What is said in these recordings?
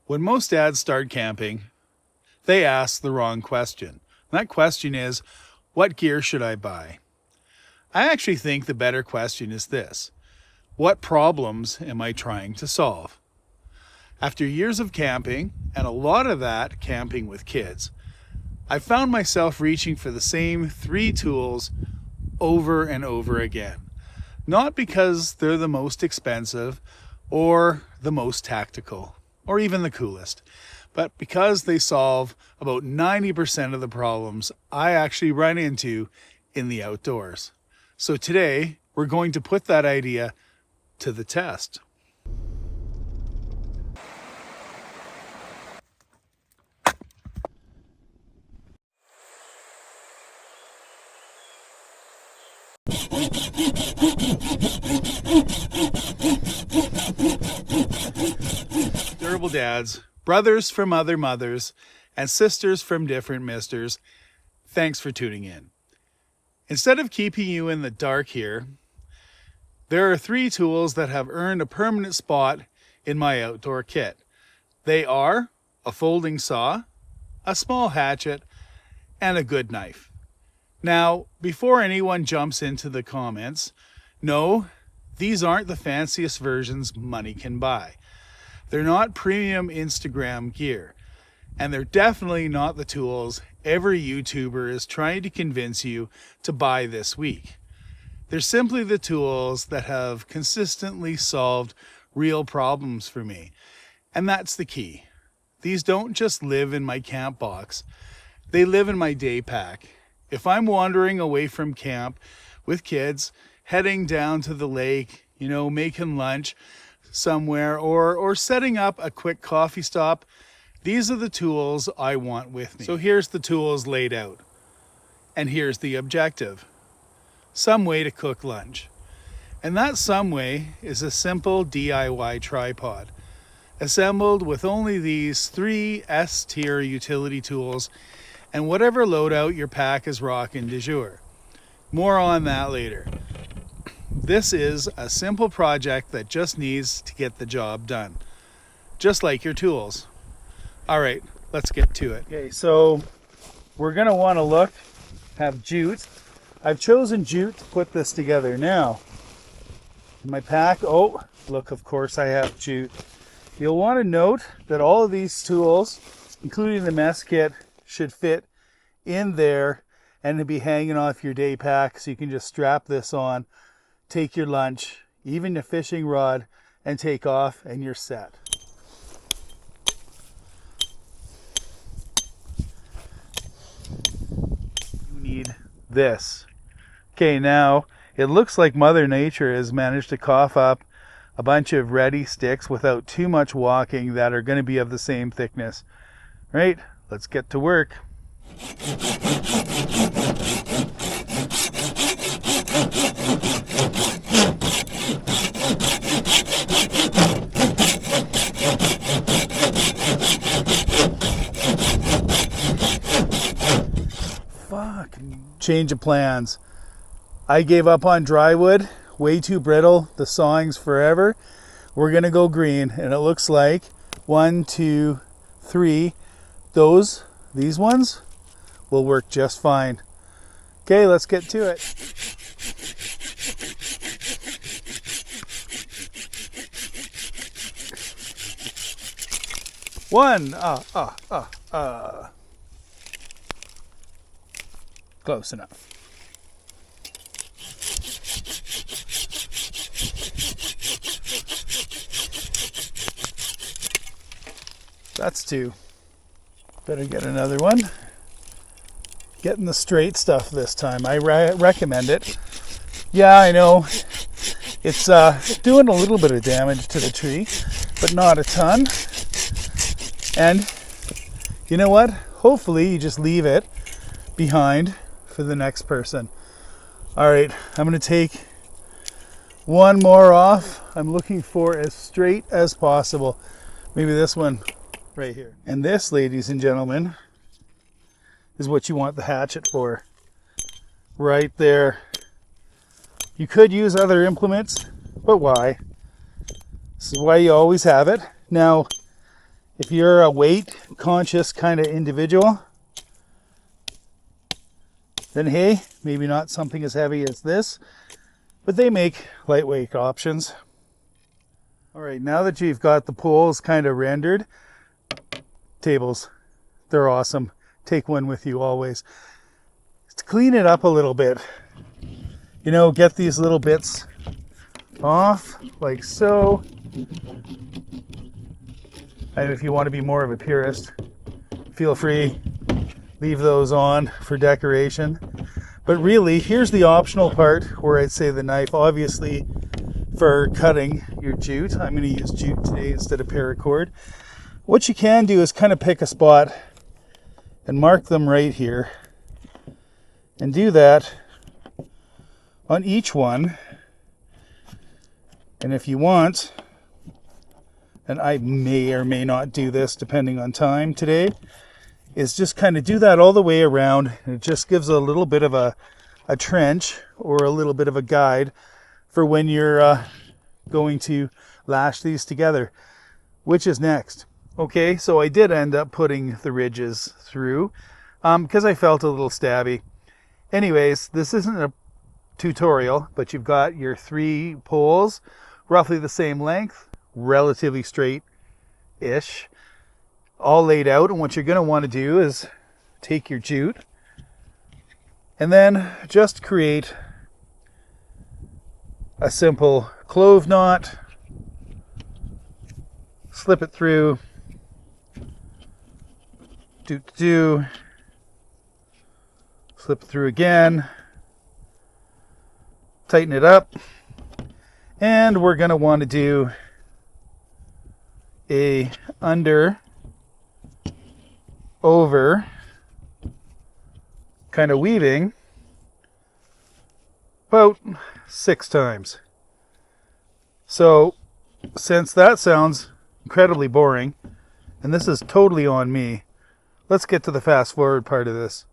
When most dads start camping, they ask the wrong question. And that question is, what gear should I buy? I actually think the better question is this: what problems am I trying to solve? After years of camping, and a lot of that camping with kids, I found myself reaching for the same 3 tools over and over again. Not because they're the most expensive or the most tactical or even the coolest, but because they solve about 90% of the problems I actually run into in the outdoors. So today, we're going to put that idea to the test. Durable dads, brothers from other mothers, and sisters from different misters, thanks for tuning in. Instead of keeping you in the dark here, there are 3 tools that have earned a permanent spot in my outdoor kit. They are a folding saw, a small hatchet, and a good knife. Now, before anyone jumps into the comments, no, these aren't the fanciest versions money can buy. They're not premium Instagram gear, and they're definitely not the tools every YouTuber is trying to convince you to buy this week. They're simply the tools that have consistently solved real problems for me, and that's the key. These don't just live in my camp box, they live in my day pack. If I'm wandering away from camp with kids, heading down to the lake, making lunch somewhere, or setting up a quick coffee stop, these are the tools I want with me. So here's the tools laid out. And here's the objective: some way to cook lunch. And that some way is a simple DIY tripod, assembled with only these 3 S-tier utility tools and whatever loadout your pack is rocking du jour. More on that later. This is a simple project that just needs to get the job done, just like your tools. All right, let's get to it. Okay, so we're gonna want to have jute. I've chosen jute to put this together. Now, in my pack, of course I have jute. You'll want to note that all of these tools, including the mess kit, should fit in there and to be hanging off your day pack, so you can just strap this on, take your lunch, even your fishing rod, and take off, and you're set. You need this. Okay, now it looks like Mother Nature has managed to cough up a bunch of ready sticks without too much walking that are going to be of the same thickness. Right? Let's get to work. Change of plans. I gave up on drywood, way too brittle, the sawing's forever. We're gonna go green, and it looks like 1, 2, 3, these ones will work just fine. Okay, let's get to it. Close enough. That's 2. Better get another one. Getting the straight stuff this time. I recommend it. Yeah, I know. It's doing a little bit of damage to the tree, but not a ton. And you know what? Hopefully you just leave it behind for the next person. All right, I'm going to take one more off. I'm looking for as straight as possible. Maybe this one right here. And this, ladies and gentlemen, is what you want the hatchet for. Right there. You could use other implements, but why? This is why you always have it. Now, If you're a weight conscious kind of individual, then hey, maybe not something as heavy as this, but they make lightweight options. All right, now that you've got the poles kind of rendered, tables, they're awesome. Take one with you always. To clean it up a little bit, you know, get these little bits off like so. And if you want to be more of a purist, feel free, leave those on for decoration. But really, here's the optional part where I'd say the knife, obviously for cutting your jute. I'm going to use jute today instead of paracord. What you can do is kind of pick a spot and mark them right here. And do that on each one. And if you want, and I may or may not do this depending on time today, is just kind of do that all the way around. And it just gives a little bit of a trench or a little bit of a guide for when you're going to lash these together. Which is next? Okay, so I did end up putting the ridges through because I felt a little stabby. Anyways, this isn't a tutorial, but you've got your 3 poles, roughly the same length, relatively straight-ish, all laid out. And what you're going to want to do is take your jute and then just create a simple clove knot, slip it through, slip it through again, tighten it up, and we're going to want to do a under, over kind of weaving about 6 times. So since that sounds incredibly boring, and this is totally on me, let's get to the fast forward part of this.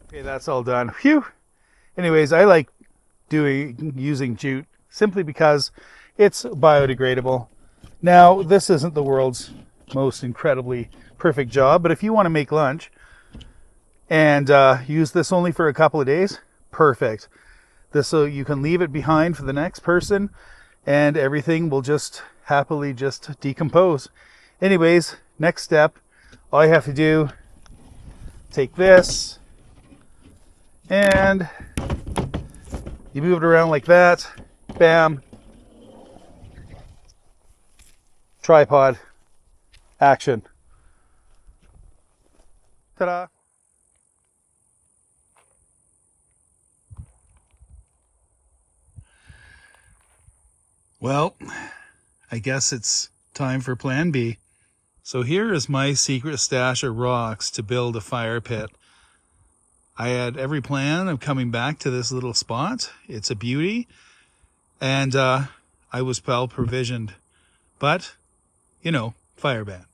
Okay, that's all done. Phew. Anyways, I like using jute simply because it's biodegradable. Now, this isn't the world's most incredibly perfect job, but if you want to make lunch and use this only for a couple of days, perfect. This so you can leave it behind for the next person and everything will just happily just decompose. Anyways, next step, all you have to do, take this, and you move it around like that. Bam. Tripod. Action. Ta-da. Well, I guess it's time for plan B. So here is my secret stash of rocks to build a fire pit. I had every plan of coming back to this little spot. It's a beauty. And I was well provisioned. But, you know, fire ban.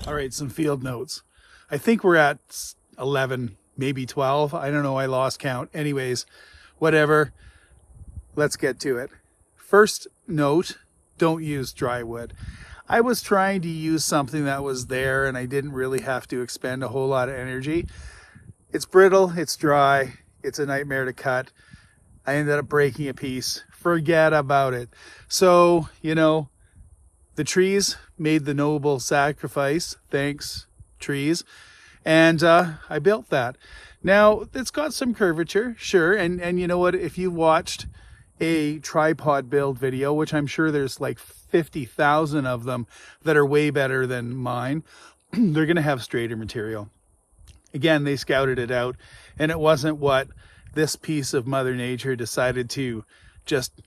All right, some field notes. I think we're at 11, maybe 12. I don't know, I lost count. Anyways, whatever. Let's get to it. First note, don't use dry wood. I was trying to use something that was there and I didn't really have to expend a whole lot of energy. It's brittle, it's dry, it's a nightmare to cut. I ended up breaking a piece. Forget about it. So, you know, the trees made the noble sacrifice. Thanks, trees. And I built that. Now, it's got some curvature, sure. And you know what? If you watched a tripod build video, which I'm sure there's like 50,000 of them that are way better than mine, they're going to have straighter material. Again, they scouted it out, and it wasn't what this piece of Mother Nature decided to just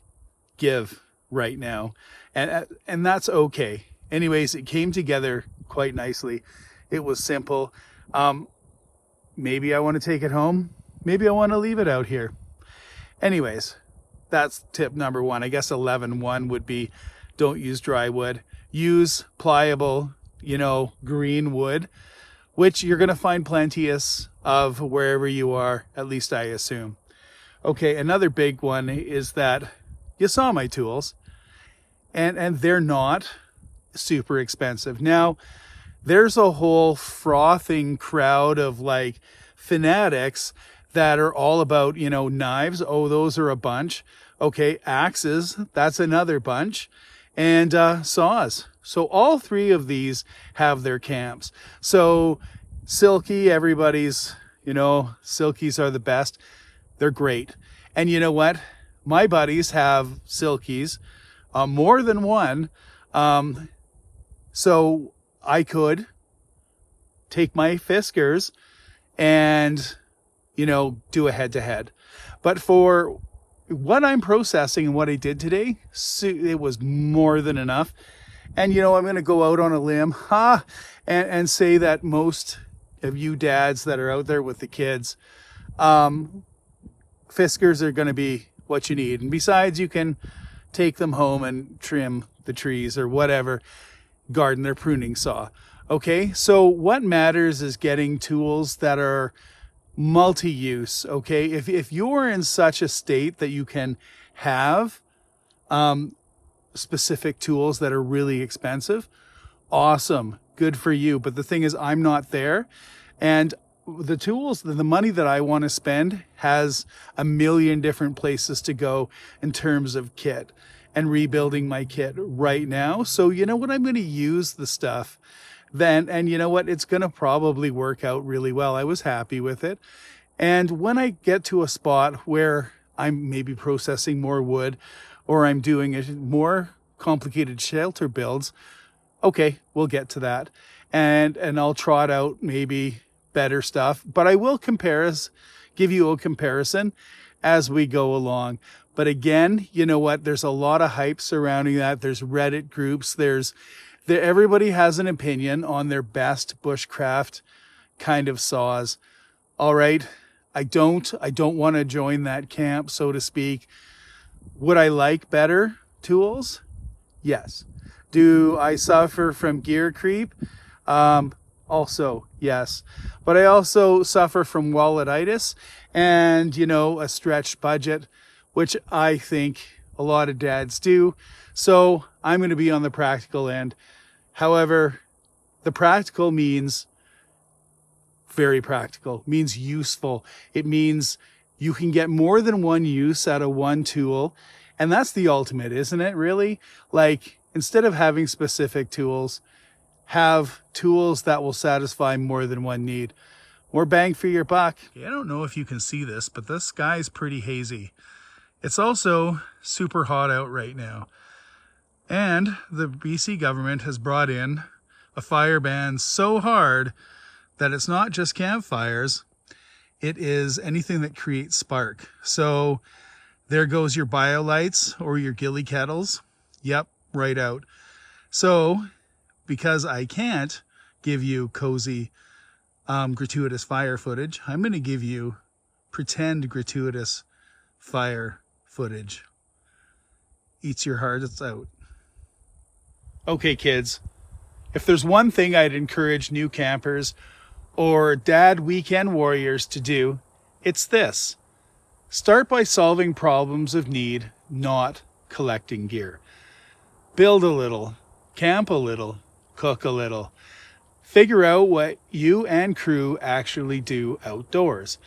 give right now. And that's okay. Anyways, it came together quite nicely. It was simple. Maybe I want to take it home. Maybe I want to leave it out here. Anyways, that's tip number one. I guess 11.1 would be don't use dry wood. Use pliable, you know, green wood, which you're going to find plenteous of wherever you are, at least I assume. Okay, another big one is that you saw my tools, and they're not super expensive. Now, there's a whole frothing crowd of like fanatics that are all about, you know, knives. Oh, those are a bunch. Okay, axes, that's another bunch. And saws. So all three of these have their camps. So silky, everybody's, you know, silkies are the best. They're great. And you know what? My buddies have silkies, more than one. So I could take my Fiskars and, you know, do a head-to-head. But for what I'm processing and what I did today, it was more than enough. And, you know, I'm going to go out on a limb and say that most of you dads that are out there with the kids, Fiskars are going to be what you need. And besides, you can take them home and trim the trees or whatever, garden or pruning saw. Okay, so what matters is getting tools that are multi-use. Okay, if you're in such a state that you can have specific tools that are really expensive, awesome, good for you. But the thing is, I'm not there, and the tools, the money that I want to spend has a million different places to go in terms of kit and rebuilding my kit right now. So you know what, I'm going to use the stuff then, and you know what, it's going to probably work out really well. I was happy with it. And when I get to a spot where I'm maybe processing more wood or I'm doing more complicated shelter builds, okay, we'll get to that. And I'll trot out maybe better stuff, but I will give you a comparison as we go along. But again, you know what, there's a lot of hype surrounding that. There's Reddit groups, everybody has an opinion on their best bushcraft kind of saws. All right, I don't want to join that camp, so to speak. Would I like better tools? Yes. Do I suffer from gear creep? Also, yes. But I also suffer from walletitis and, you know, a stretched budget, which I think a lot of dads do. So I'm going to be on the practical end. However, the practical means very practical, means useful. It means you can get more than one use out of one tool. And that's the ultimate, isn't it, really? Like, instead of having specific tools, have tools that will satisfy more than one need. More bang for your buck. I don't know if you can see this, but the sky's pretty hazy. It's also super hot out right now. And the BC government has brought in a fire ban so hard that it's not just campfires, it is anything that creates spark. So there goes your biolights or your ghillie kettles. Yep, right out. So because I can't give you cozy, gratuitous fire footage, I'm going to give you pretend gratuitous fire footage. Eats your heart out. Okay, kids, if there's one thing I'd encourage new campers or dad weekend warriors to do, it's this. Start by solving problems of need, not collecting gear. Build a little, camp a little, cook a little, figure out what you and crew actually do outdoors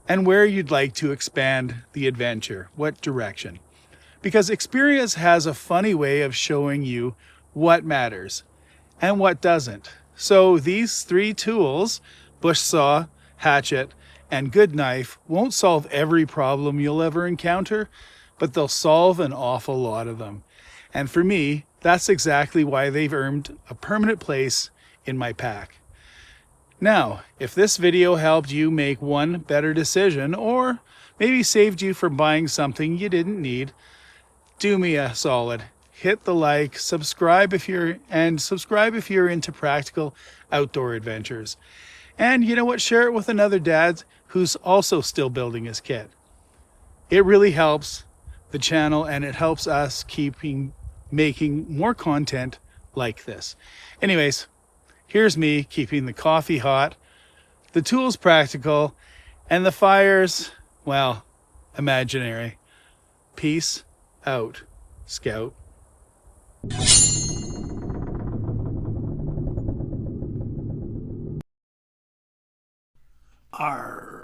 and where you'd like to expand the adventure, what direction. Because experience has a funny way of showing you what matters and what doesn't. So these 3 tools, bush saw, hatchet, and good knife, won't solve every problem you'll ever encounter, but they'll solve an awful lot of them. And for me, that's exactly why they've earned a permanent place in my pack. Now, if this video helped you make one better decision, or maybe saved you from buying something you didn't need, do me a solid. Hit the like, subscribe if you're into practical outdoor adventures. And you know what? Share it with another dad who's also still building his kit. It really helps the channel, and it helps us making more content like this. Anyways, here's me keeping the coffee hot, the tools practical, and the fires, well, imaginary. Peace out, Scout. Arr.